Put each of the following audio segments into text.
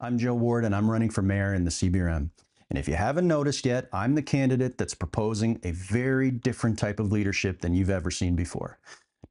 I'm Joe Ward, and I'm running for mayor in the CBRM. And if you haven't noticed yet, I'm the candidate that's proposing a very different type of leadership than you've ever seen before.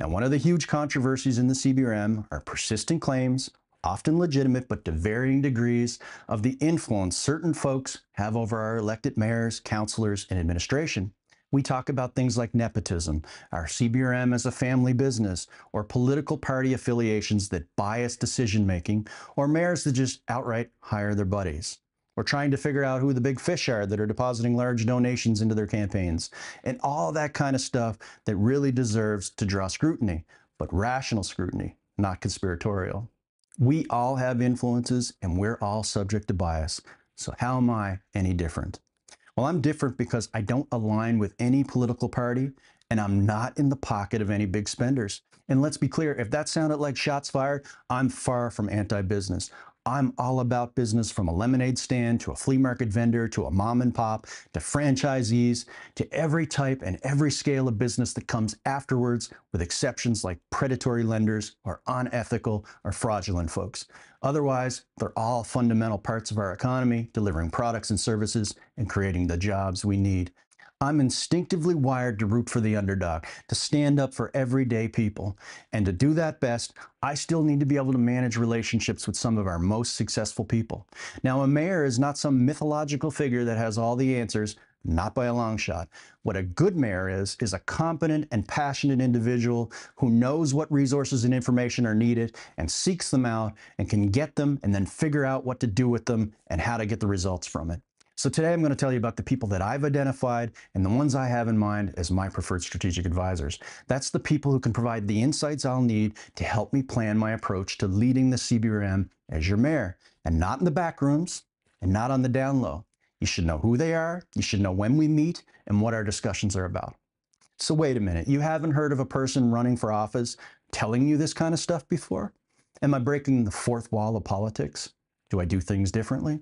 Now, one of the huge controversies in the CBRM are persistent claims, often legitimate but to varying degrees, of the influence certain folks have over our elected mayors, councilors, and administration. We talk about things like nepotism, our CBRM as a family business, or political party affiliations that bias decision making, or mayors that just outright hire their buddies. Or trying to figure out who the big fish are that are depositing large donations into their campaigns, and all that kind of stuff that really deserves to draw scrutiny, but rational scrutiny, not conspiratorial. We all have influences and we're all subject to bias. So how am I any different? Well, I'm different because I don't align with any political party and I'm not in the pocket of any big spenders. And let's be clear, if that sounded like shots fired, I'm far from anti-business. I'm all about business, from a lemonade stand to a flea market vendor to a mom and pop to franchisees to every type and every scale of business that comes afterwards, with exceptions like predatory lenders or unethical or fraudulent folks. Otherwise, they're all fundamental parts of our economy, delivering products and services and creating the jobs we need. I'm instinctively wired to root for the underdog, to stand up for everyday people. And to do that best, I still need to be able to manage relationships with some of our most successful people. Now, a mayor is not some mythological figure that has all the answers, not by a long shot. What a good mayor is a competent and passionate individual who knows what resources and information are needed and seeks them out and can get them and then figure out what to do with them and how to get the results from it. So today I'm going to tell you about the people that I've identified and the ones I have in mind as my preferred strategic advisors. That's the people who can provide the insights I'll need to help me plan my approach to leading the CBRM as your mayor, and not in the back rooms and not on the down low. You should know who they are, you should know when we meet, and what our discussions are about. So wait a minute, you haven't heard of a person running for office telling you this kind of stuff before? Am I breaking the fourth wall of politics? Do I do things differently?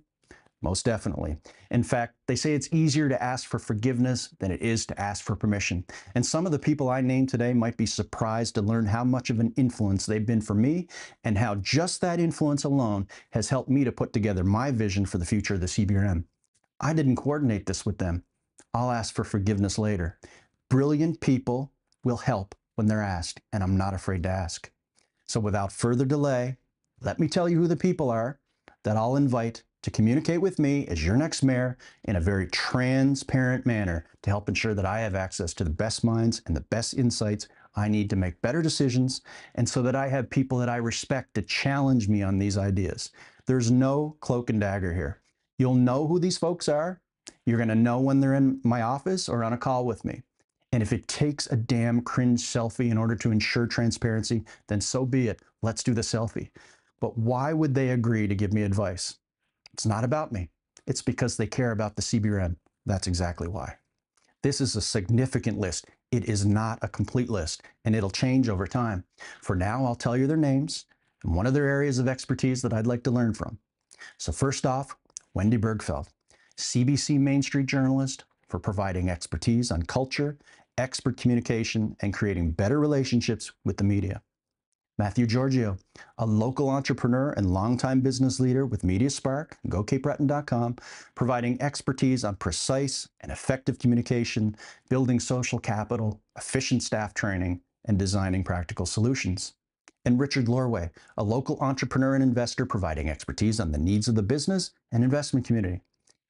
Most definitely. In fact, they say it's easier to ask for forgiveness than it is to ask for permission. And some of the people I named today might be surprised to learn how much of an influence they've been for me and how just that influence alone has helped me to put together my vision for the future of the CBRM. I didn't coordinate this with them. I'll ask for forgiveness later. Brilliant people will help when they're asked, and I'm not afraid to ask. So without further delay, let me tell you who the people are that I'll invite to communicate with me as your next mayor in a very transparent manner to help ensure that I have access to the best minds and the best insights I need to make better decisions, and so that I have people that I respect to challenge me on these ideas. There's no cloak and dagger here. You'll know who these folks are. You're going to know when they're in my office or on a call with me. And if it takes a damn cringe selfie in order to ensure transparency, then so be it. Let's do the selfie. But why would they agree to give me advice? It's not about me. It's because they care about the CBRM. That's exactly why. This is a significant list. It is not a complete list, and it'll change over time. For now, I'll tell you their names and one of their areas of expertise that I'd like to learn from. So first off, Wendy Bergfeld, CBC Main Street journalist, for providing expertise on culture, expert communication, and creating better relationships with the media. Matthew Giorgio, a local entrepreneur and longtime business leader with MediaSpark, GoCapeBreton.com, providing expertise on precise and effective communication, building social capital, efficient staff training, and designing practical solutions. And Richard Lorway, a local entrepreneur and investor providing expertise on the needs of the business and investment community.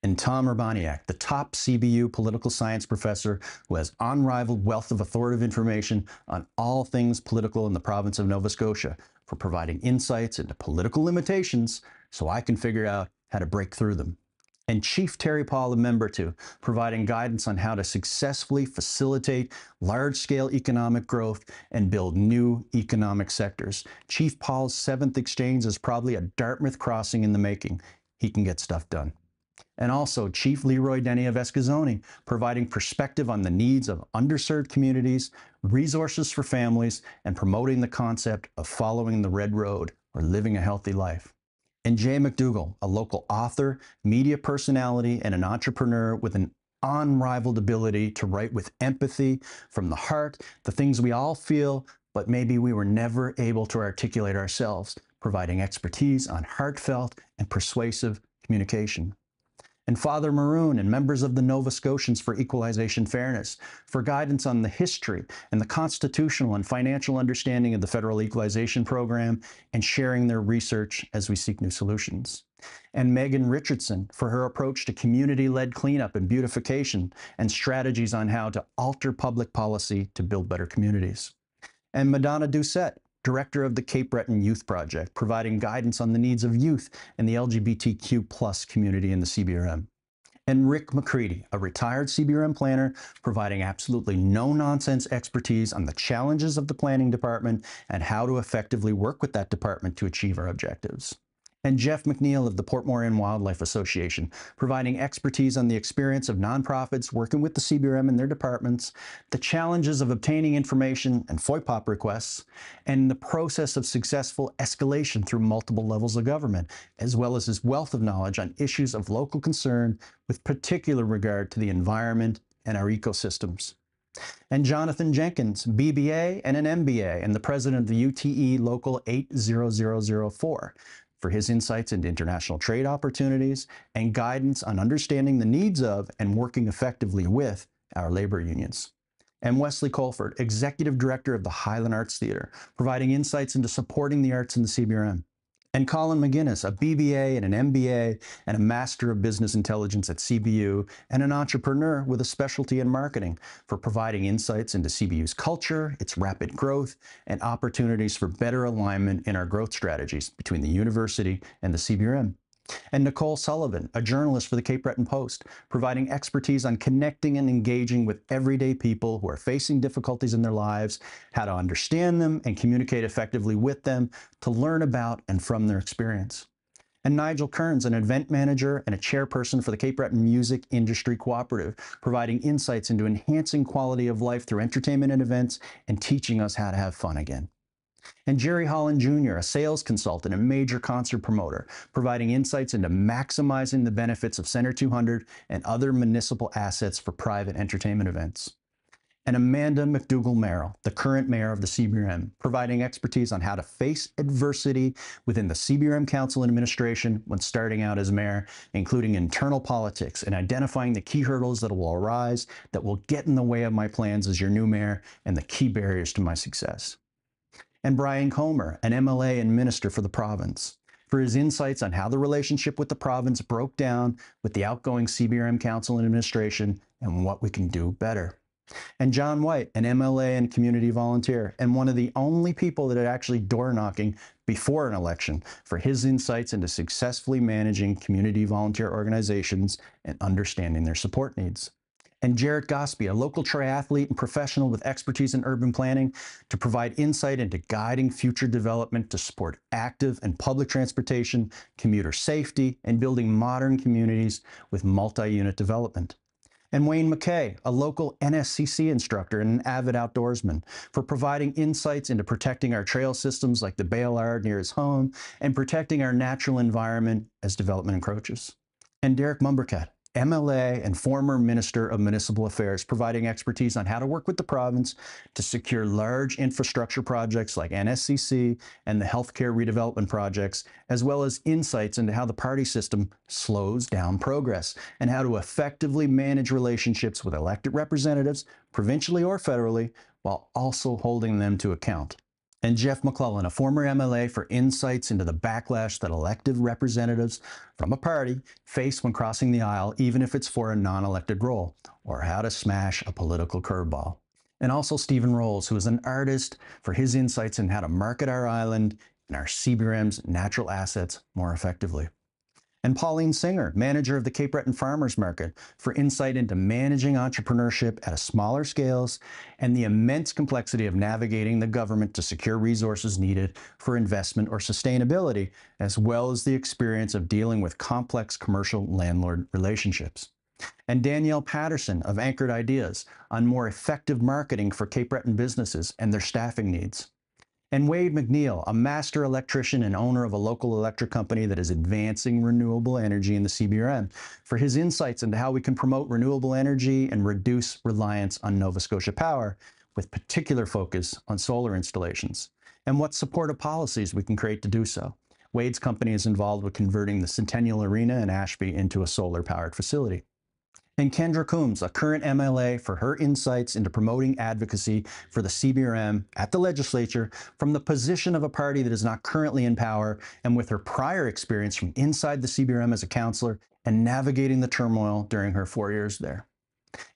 And Tom Urbaniak, the top CBU political science professor who has unrivaled wealth of authoritative information on all things political in the province of Nova Scotia, for providing insights into political limitations so I can figure out how to break through them. And Chief Terry Paul, a member too, providing guidance on how to successfully facilitate large-scale economic growth and build new economic sectors. Chief Paul's seventh exchange is probably a Dartmouth crossing in the making. He can get stuff done. And also Chief Leroy Denny of Escazone, providing perspective on the needs of underserved communities, resources for families, and promoting the concept of following the red road or living a healthy life. And Jay McDougall, a local author, media personality, and an entrepreneur with an unrivaled ability to write with empathy from the heart, the things we all feel but maybe we were never able to articulate ourselves, providing expertise on heartfelt and persuasive communication. And Father Maroon and members of the Nova Scotians for Equalization Fairness for guidance on the history and the constitutional and financial understanding of the Federal Equalization Program and sharing their research as we seek new solutions. And Megan Richardson for her approach to community-led cleanup and beautification and strategies on how to alter public policy to build better communities. And Madonna Doucette, director of the Cape Breton Youth Project, providing guidance on the needs of youth and the LGBTQ+ community in the CBRM. And Rick McCready, a retired CBRM planner, providing absolutely no-nonsense expertise on the challenges of the planning department and how to effectively work with that department to achieve our objectives. And Jeff McNeil of the Port Moran Wildlife Association, providing expertise on the experience of nonprofits working with the CBRM and their departments, the challenges of obtaining information and FOIPOP requests, and the process of successful escalation through multiple levels of government, as well as his wealth of knowledge on issues of local concern with particular regard to the environment and our ecosystems. And Jonathan Jenkins, BBA and an MBA, and the president of the UTE Local 80004, for his insights into international trade opportunities and guidance on understanding the needs of and working effectively with our labor unions. And Wesley Colford, Executive Director of the Highland Arts Theatre, providing insights into supporting the arts in the CBRM. And Colin McGuinness, a BBA and an MBA and a Master of Business Intelligence at CBU and an entrepreneur with a specialty in marketing, for providing insights into CBU's culture, its rapid growth, and opportunities for better alignment in our growth strategies between the university and the CBRM. And Nicole Sullivan, a journalist for the Cape Breton Post, providing expertise on connecting and engaging with everyday people who are facing difficulties in their lives, how to understand them and communicate effectively with them, to learn about and from their experience. And Nigel Kearns, an event manager and a chairperson for the Cape Breton Music Industry Cooperative, providing insights into enhancing quality of life through entertainment and events and teaching us how to have fun again. And Jerry Holland Jr., a sales consultant and major concert promoter, providing insights into maximizing the benefits of Center 200 and other municipal assets for private entertainment events. And Amanda McDougall Merrill, the current mayor of the CBRM, providing expertise on how to face adversity within the CBRM Council and administration when starting out as mayor, including internal politics and identifying the key hurdles that will arise that will get in the way of my plans as your new mayor and the key barriers to my success. And Brian Comer, an MLA and minister for the province, for his insights on how the relationship with the province broke down with the outgoing CBRM Council and administration and what we can do better. And John White, an MLA and community volunteer, and one of the only people that are actually door knocking before an election, for his insights into successfully managing community volunteer organizations and understanding their support needs. And Jarrett Gospie, a local triathlete and professional with expertise in urban planning, to provide insight into guiding future development to support active and public transportation, commuter safety, and building modern communities with multi-unit development. And Wayne McKay, a local NSCC instructor and an avid outdoorsman, for providing insights into protecting our trail systems like the Baylard near his home and protecting our natural environment as development encroaches. And Derek Mumbercat, MLA and former Minister of Municipal Affairs, providing expertise on how to work with the province to secure large infrastructure projects like NSCC and the healthcare redevelopment projects, as well as insights into how the party system slows down progress and how to effectively manage relationships with elected representatives, provincially or federally, while also holding them to account. And Jeff McClellan, a former MLA, for insights into the backlash that elected representatives from a party face when crossing the aisle, even if it's for a non-elected role, or how to smash a political curveball. And also Stephen Rolls, who is an artist, for his insights in how to market our island and our CBRM's natural assets more effectively. And Pauline Singer, manager of the Cape Breton Farmers Market, for insight into managing entrepreneurship at a smaller scales and the immense complexity of navigating the government to secure resources needed for investment or sustainability, as well as the experience of dealing with complex commercial landlord relationships. And Danielle Patterson of Anchored Ideas on more effective marketing for Cape Breton businesses and their staffing needs. And Wade McNeil, a master electrician and owner of a local electric company that is advancing renewable energy in the CBRM, for his insights into how we can promote renewable energy and reduce reliance on Nova Scotia Power with particular focus on solar installations, and what supportive policies we can create to do so. Wade's company is involved with converting the Centennial Arena in Ashby into a solar-powered facility. And Kendra Coombs, a current MLA, for her insights into promoting advocacy for the CBRM at the legislature from the position of a party that is not currently in power, and with her prior experience from inside the CBRM as a councillor and navigating the turmoil during her 4 years there.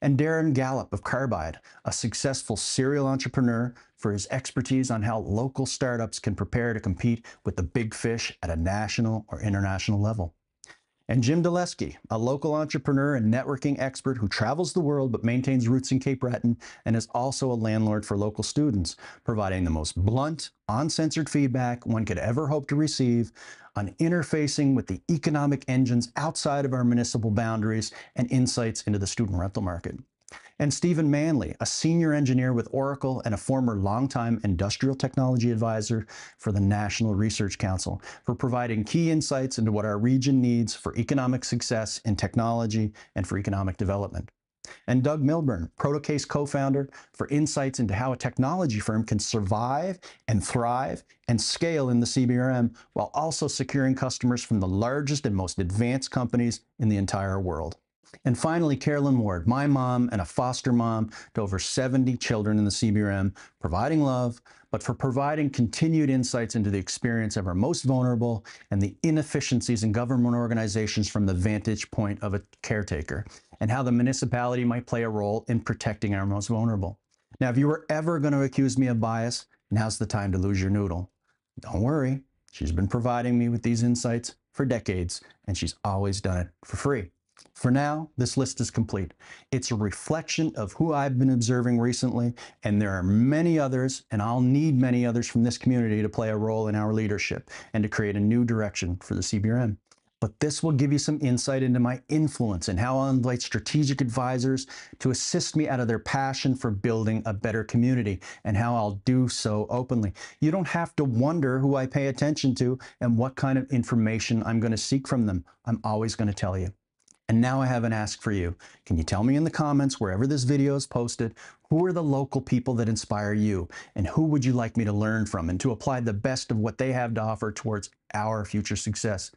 And Darren Gallup of Carbide, a successful serial entrepreneur, for his expertise on how local startups can prepare to compete with the big fish at a national or international level. And Jim Dulesky, a local entrepreneur and networking expert who travels the world but maintains roots in Cape Breton and is also a landlord for local students, providing the most blunt, uncensored feedback one could ever hope to receive on interfacing with the economic engines outside of our municipal boundaries and insights into the student rental market. And Stephen Manley, a senior engineer with Oracle and a former longtime industrial technology advisor for the National Research Council, for providing key insights into what our region needs for economic success in technology and for economic development. And Doug Milburn, Protocase co-founder, for insights into how a technology firm can survive and thrive and scale in the CBRM while also securing customers from the largest and most advanced companies in the entire world. And finally, Carolyn Ward, my mom and a foster mom to over 70 children in the CBRM, providing love, but for providing continued insights into the experience of our most vulnerable and the inefficiencies in government organizations from the vantage point of a caretaker, and how the municipality might play a role in protecting our most vulnerable. Now, if you were ever going to accuse me of bias, now's the time to lose your noodle. Don't worry, she's been providing me with these insights for decades, and she's always done it for free. For now, this list is complete. It's a reflection of who I've been observing recently, and there are many others, and I'll need many others from this community to play a role in our leadership and to create a new direction for the CBRM. But this will give you some insight into my influence and how I'll invite strategic advisors to assist me out of their passion for building a better community, and how I'll do so openly. You don't have to wonder who I pay attention to and what kind of information I'm going to seek from them. I'm always going to tell you. And now I have an ask for you. Can you tell me in the comments, wherever this video is posted, who are the local people that inspire you, and who would you like me to learn from and to apply the best of what they have to offer towards our future success?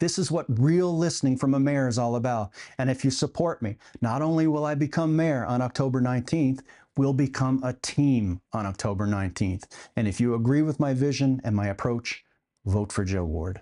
This is what real listening from a mayor is all about. And if you support me, not only will I become mayor on October 19th, we'll become a team on October 19th. And if you agree with my vision and my approach, vote for Joe Ward.